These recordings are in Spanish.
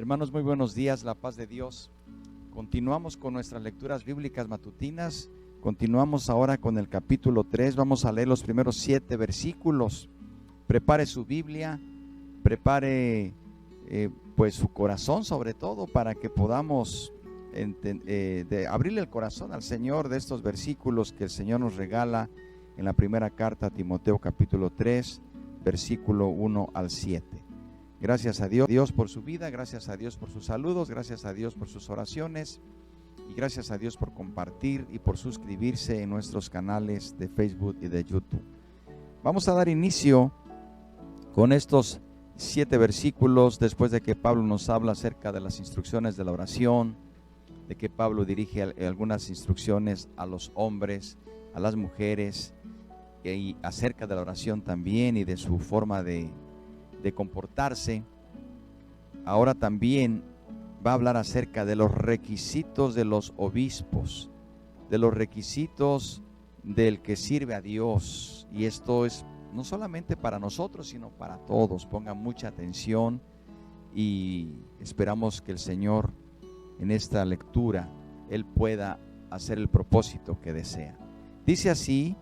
Hermanos, muy buenos días, la paz de Dios. Continuamos con nuestras lecturas bíblicas matutinas. Continuamos ahora con el capítulo 3. Vamos a leer los primeros 7 versículos. Prepare su Biblia, prepare pues su corazón sobre todo para que podamos abrirle el corazón al Señor de estos versículos que el Señor nos regala en la primera carta a Timoteo capítulo 3, versículo 1 al 7. Gracias a Dios por su vida, gracias a Dios por sus saludos, gracias a Dios por sus oraciones y gracias a Dios por compartir y por suscribirse en nuestros canales de Facebook y de YouTube. Vamos a dar inicio con estos 7 versículos después de que Pablo nos habla acerca de las instrucciones de la oración, de que Pablo dirige algunas instrucciones a los hombres, a las mujeres y acerca de la oración también y de su forma de comportarse. Ahora también va a hablar acerca de los requisitos de los obispos, de los requisitos del que sirve a Dios, y esto es no solamente para nosotros sino para todos. Pongan mucha atención y esperamos que el Señor en esta lectura Él pueda hacer el propósito que desea. Dice así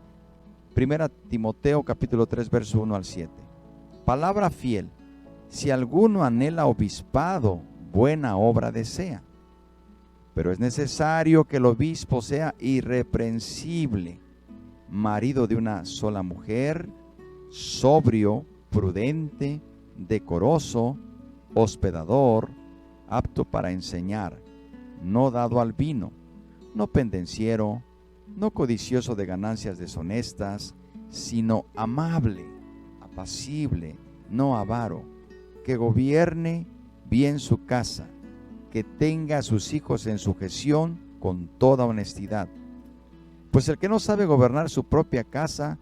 1 Timoteo capítulo 3 verso 1 al 7. Palabra fiel: si alguno anhela obispado, buena obra desea. Pero es necesario que el obispo sea irreprensible, marido de una sola mujer, sobrio, prudente, decoroso, hospedador, apto para enseñar, no dado al vino, no pendenciero, no codicioso de ganancias deshonestas, sino amable, apacible, no avaro, que gobierne bien su casa, que tenga a sus hijos en sujeción con toda honestidad. Pues el que no sabe gobernar su propia casa,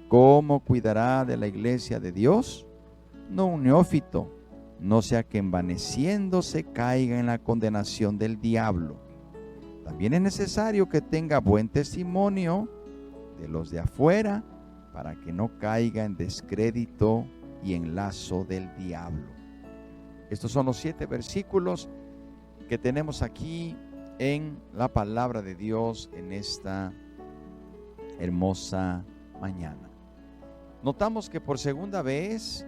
¿cómo cuidará de la iglesia de Dios? No un neófito, no sea que envaneciéndose caiga en la condenación del diablo. También es necesario que tenga buen testimonio de los de afuera, para que no caiga en descrédito y en lazo del diablo. Estos son los 7 versículos que tenemos aquí en la palabra de Dios en esta hermosa mañana. Notamos que por segunda vez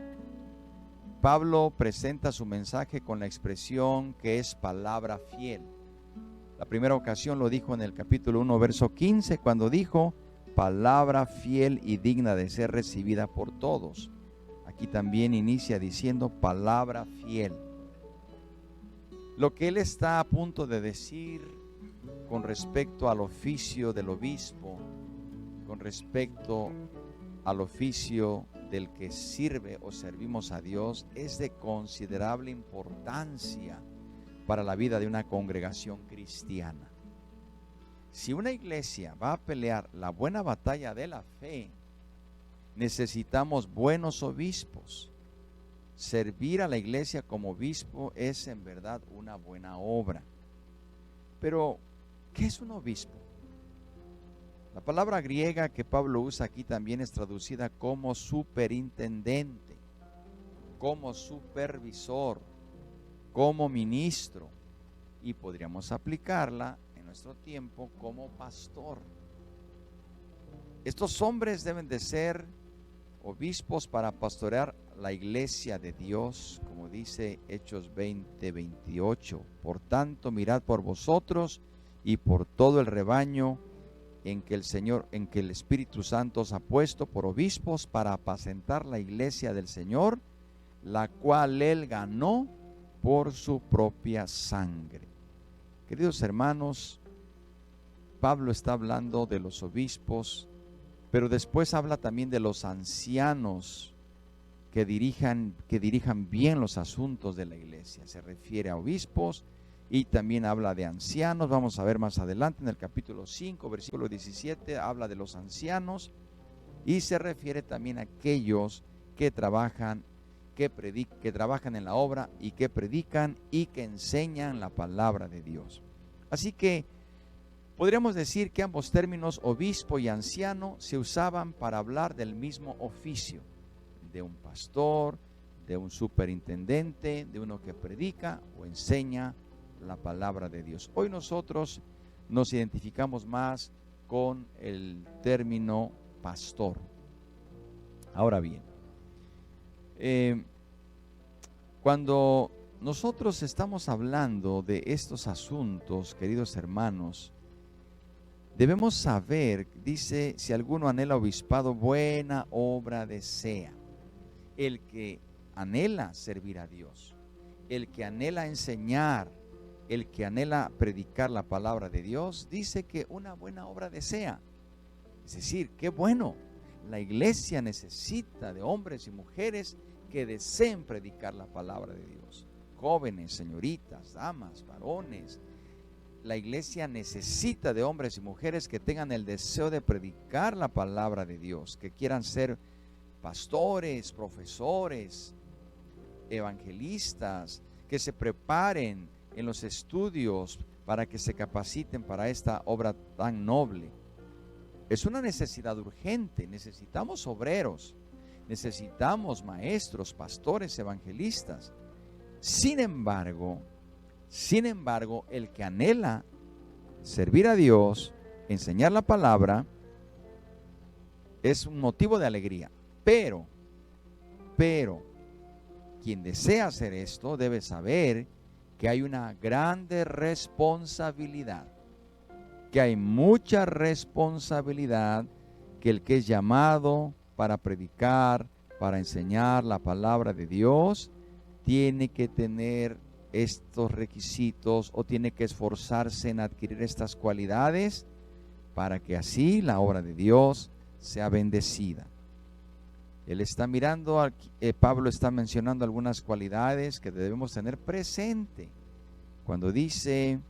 Pablo presenta su mensaje con la expresión que es palabra fiel. La primera ocasión lo dijo en el capítulo 1 verso 15, cuando dijo: palabra fiel y digna de ser recibida por todos. Aquí también inicia diciendo palabra fiel. Lo que él está a punto de decir con respecto al oficio del obispo, con respecto al oficio del que sirve o servimos a Dios, es de considerable importancia para la vida de una congregación cristiana. Si una iglesia va a pelear la buena batalla de la fe, necesitamos buenos obispos. Servir a la iglesia como obispo es en verdad una buena obra. Pero, ¿qué es un obispo? La palabra griega que Pablo usa aquí también es traducida como superintendente, como supervisor, como ministro, y podríamos aplicarla nuestro tiempo como pastor. Estos hombres deben de ser obispos para pastorear la iglesia de Dios, como dice Hechos 20:28. Por tanto, mirad por vosotros y por todo el rebaño en que el Espíritu Santo os ha puesto por obispos para apacentar la iglesia del Señor, la cual él ganó por su propia sangre. Queridos hermanos, Pablo está hablando de los obispos, pero después habla también de los ancianos que dirijan bien los asuntos de la iglesia. Se refiere a obispos y también habla de ancianos. Vamos a ver más adelante en el capítulo 5, versículo 17, habla de los ancianos y se refiere también a aquellos que trabajan en la obra y que predican y que enseñan la palabra de Dios. Así que podríamos decir que ambos términos, obispo y anciano, se usaban para hablar del mismo oficio, de un pastor, de un superintendente, de uno que predica o enseña la palabra de Dios. Hoy nosotros nos identificamos más con el término pastor. Ahora bien, cuando nosotros estamos hablando de estos asuntos, queridos hermanos, debemos saber, dice, si alguno anhela obispado, buena obra desea. El que anhela servir a Dios, el que anhela enseñar, el que anhela predicar la palabra de Dios, dice que una buena obra desea. Es decir, qué bueno. La iglesia necesita de hombres y mujeres que deseen predicar la palabra de Dios. Jóvenes, señoritas, damas, varones. La iglesia necesita de hombres y mujeres que tengan el deseo de predicar la palabra de Dios, que quieran ser pastores, profesores, evangelistas, que se preparen en los estudios para que se capaciten para esta obra tan noble. Es una necesidad urgente. Necesitamos obreros, necesitamos maestros, pastores, evangelistas. Sin embargo, el que anhela servir a Dios, enseñar la palabra, es un motivo de alegría. Pero, quien desea hacer esto debe saber que hay una grande responsabilidad, que hay mucha responsabilidad, que el que es llamado para predicar, para enseñar la palabra de Dios, tiene que tener estos requisitos o tiene que esforzarse en adquirir estas cualidades para que así la obra de Dios sea bendecida. Él está mirando, Pablo está mencionando algunas cualidades que debemos tener presente cuando dice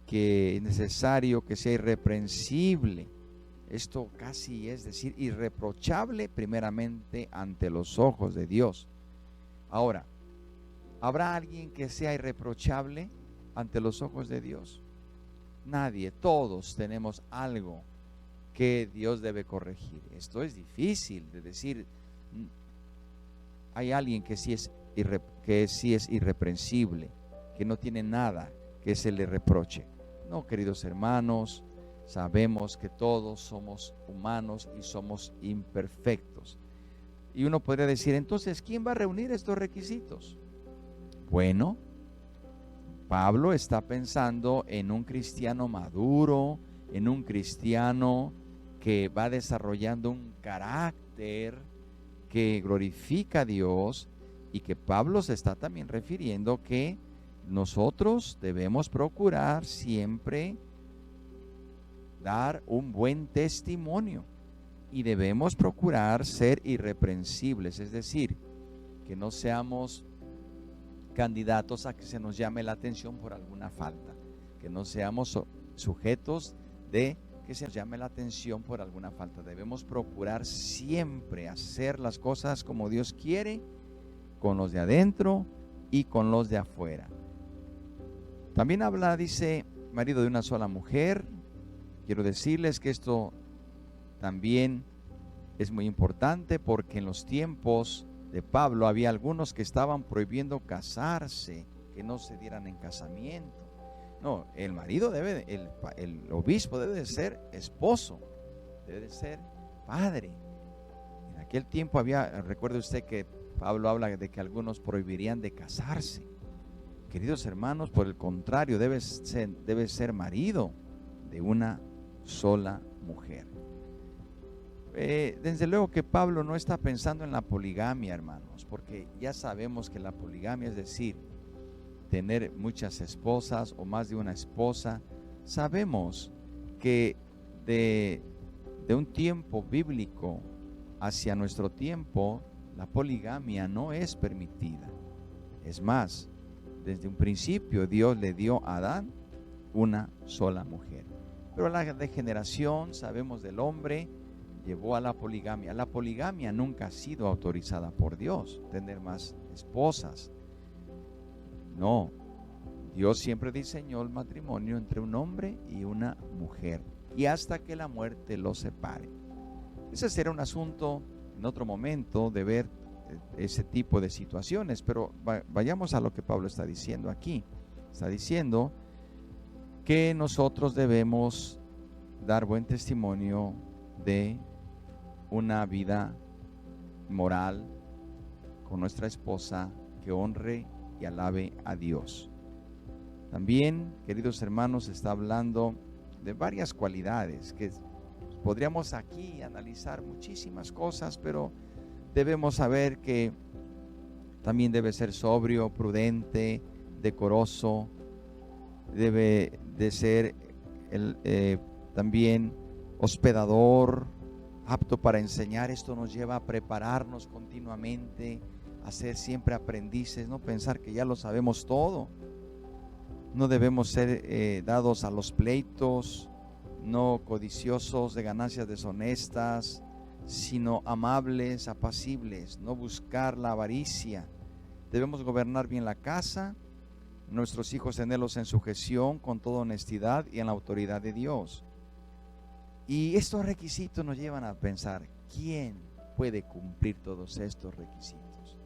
que es necesario que sea irreprensible. Esto casi es decir irreprochable primeramente ante los ojos de Dios. Ahora, ¿habrá alguien que sea irreprochable ante los ojos de Dios? Nadie. Todos tenemos algo que Dios debe corregir. Esto es difícil de decir. Hay alguien que sí es irreprensible, que no tiene nada que se le reproche. No, queridos hermanos, sabemos que todos somos humanos y somos imperfectos. Y uno podría decir, entonces, ¿quién va a reunir estos requisitos? Bueno, Pablo está pensando en un cristiano maduro, en un cristiano que va desarrollando un carácter que glorifica a Dios, y que Pablo se está también refiriendo que nosotros debemos procurar siempre dar un buen testimonio y debemos procurar ser irreprensibles, es decir, que no seamos candidatos a que se nos llame la atención por alguna falta, que no seamos sujetos de que se nos llame la atención por alguna falta. Debemos procurar siempre hacer las cosas como Dios quiere, con los de adentro y con los de afuera. También dice, marido de una sola mujer. Quiero decirles que esto también es muy importante, porque en los tiempos de Pablo había algunos que estaban prohibiendo casarse, que no se dieran en casamiento. No, el marido el obispo debe de ser esposo, debe de ser padre. En aquel tiempo recuerde usted que Pablo habla de que algunos prohibirían de casarse. Queridos hermanos, por el contrario, debe ser marido de una sola mujer. Desde luego que Pablo no está pensando en la poligamia, hermanos, porque ya sabemos que la poligamia, es decir, tener muchas esposas o más de una esposa. Sabemos que de un tiempo bíblico hacia nuestro tiempo, la poligamia no es permitida. Es más, desde un principio Dios le dio a Adán una sola mujer. Pero la degeneración, sabemos, del hombre llevó a la poligamia. La poligamia nunca ha sido autorizada por Dios, tener más esposas. No, Dios siempre diseñó el matrimonio entre un hombre y una mujer, y hasta que la muerte los separe. Ese será un asunto en otro momento, de ver ese tipo de situaciones, pero vayamos a lo que Pablo está diciendo aquí. Está diciendo que nosotros debemos dar buen testimonio de una vida moral con nuestra esposa que honre y alabe a Dios. También, queridos hermanos, está hablando de varias cualidades que podríamos aquí analizar muchísimas cosas, pero debemos saber que también debe ser sobrio, prudente, decoroso, debe de ser también hospedador, apto para enseñar. Esto nos lleva a prepararnos continuamente, a ser siempre aprendices, no pensar que ya lo sabemos todo. No debemos ser dados a los pleitos, no codiciosos de ganancias deshonestas, sino amables, apacibles, no buscar la avaricia. Debemos gobernar bien la casa, nuestros hijos tenerlos en sujeción con toda honestidad y en la autoridad de Dios. Y estos requisitos nos llevan a pensar, ¿quién puede cumplir todos estos requisitos?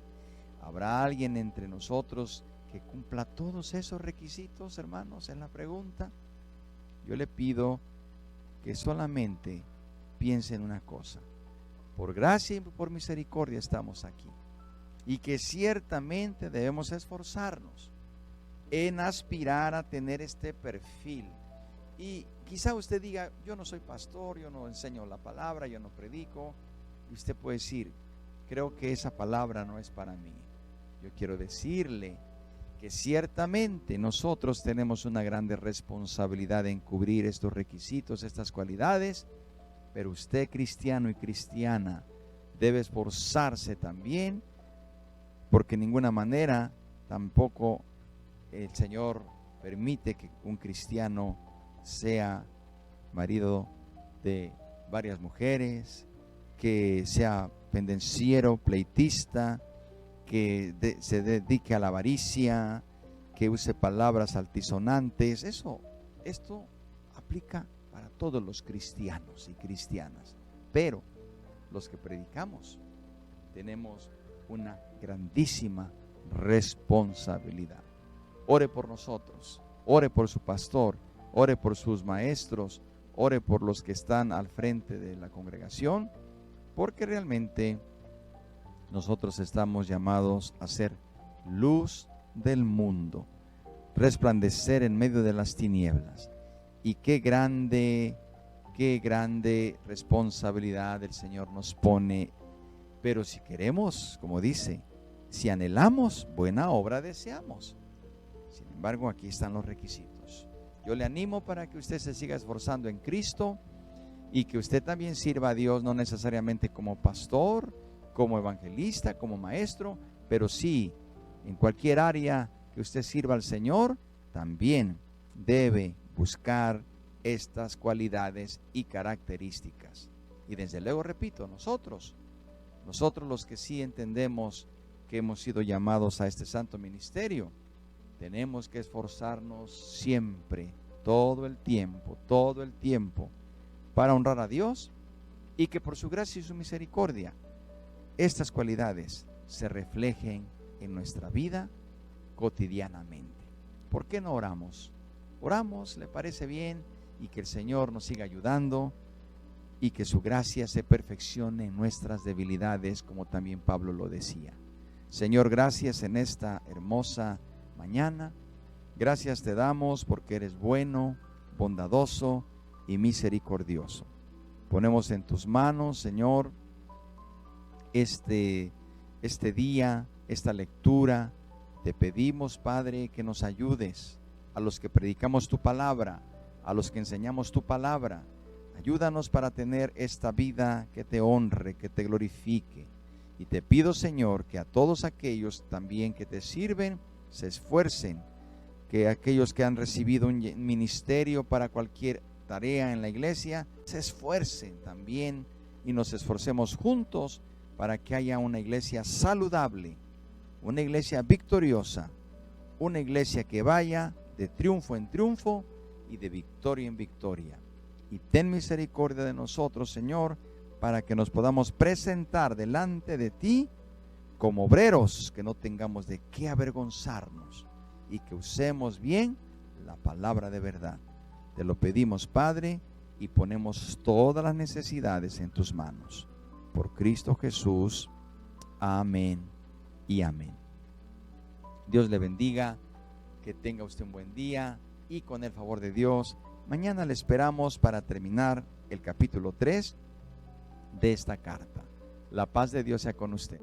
¿Habrá alguien entre nosotros que cumpla todos esos requisitos, hermanos? En la pregunta, yo le pido que solamente piense en una cosa: por gracia y por misericordia estamos aquí, y que ciertamente debemos esforzarnos en aspirar a tener este perfil. Y quizá usted diga, yo no soy pastor, yo no enseño la palabra, yo no predico, y usted puede decir, creo que esa palabra no es para mí. Yo quiero decirle que ciertamente nosotros tenemos una grande responsabilidad en cubrir estos requisitos, estas cualidades, pero usted, cristiano y cristiana, debe esforzarse también, porque de ninguna manera tampoco el Señor permite que un cristiano sea marido de varias mujeres, que sea pendenciero, pleitista, que se dedique a la avaricia, que use palabras altisonantes. Esto aplica para todos los cristianos y cristianas, pero los que predicamos tenemos una grandísima responsabilidad. Ore por nosotros, ore por su pastor, ore por sus maestros, ore por los que están al frente de la congregación, porque realmente nosotros estamos llamados a ser luz del mundo, resplandecer en medio de las tinieblas. Y qué grande responsabilidad el Señor nos pone. Pero si queremos, como dice, si anhelamos, buena obra deseamos. Sin embargo, aquí están los requisitos. Yo le animo para que usted se siga esforzando en Cristo y que usted también sirva a Dios, no necesariamente como pastor, como evangelista, como maestro, pero sí, en cualquier área que usted sirva al Señor, también debe buscar estas cualidades y características. Y desde luego, repito, nosotros los que sí entendemos que hemos sido llamados a este santo ministerio, tenemos que esforzarnos siempre, todo el tiempo, para honrar a Dios, y que por su gracia y su misericordia estas cualidades se reflejen en nuestra vida cotidianamente. ¿Por qué no oramos? Oramos, ¿le parece bien? Y que el Señor nos siga ayudando y que su gracia se perfeccione en nuestras debilidades, como también Pablo lo decía. Señor, gracias en esta hermosa mañana. Gracias te damos porque eres bueno, bondadoso y misericordioso. Ponemos en tus manos, Señor, este día, esta lectura. Te pedimos, Padre, que nos ayudes a los que predicamos tu palabra, a los que enseñamos tu palabra. Ayúdanos para tener esta vida que te honre, que te glorifique. Y te pido, Señor, que a todos aquellos también que te sirven se esfuercen, que aquellos que han recibido un ministerio para cualquier tarea en la iglesia se esfuercen también y nos esforcemos juntos para que haya una iglesia saludable, una iglesia victoriosa, una iglesia que vaya de triunfo en triunfo y de victoria en victoria. Y ten misericordia de nosotros, Señor, para que nos podamos presentar delante de ti como obreros, que no tengamos de qué avergonzarnos y que usemos bien la palabra de verdad. Te lo pedimos, Padre, y ponemos todas las necesidades en tus manos. Por Cristo Jesús. Amén y amén. Dios le bendiga, que tenga usted un buen día y con el favor de Dios, mañana le esperamos para terminar el capítulo 3 de esta carta. La paz de Dios sea con usted.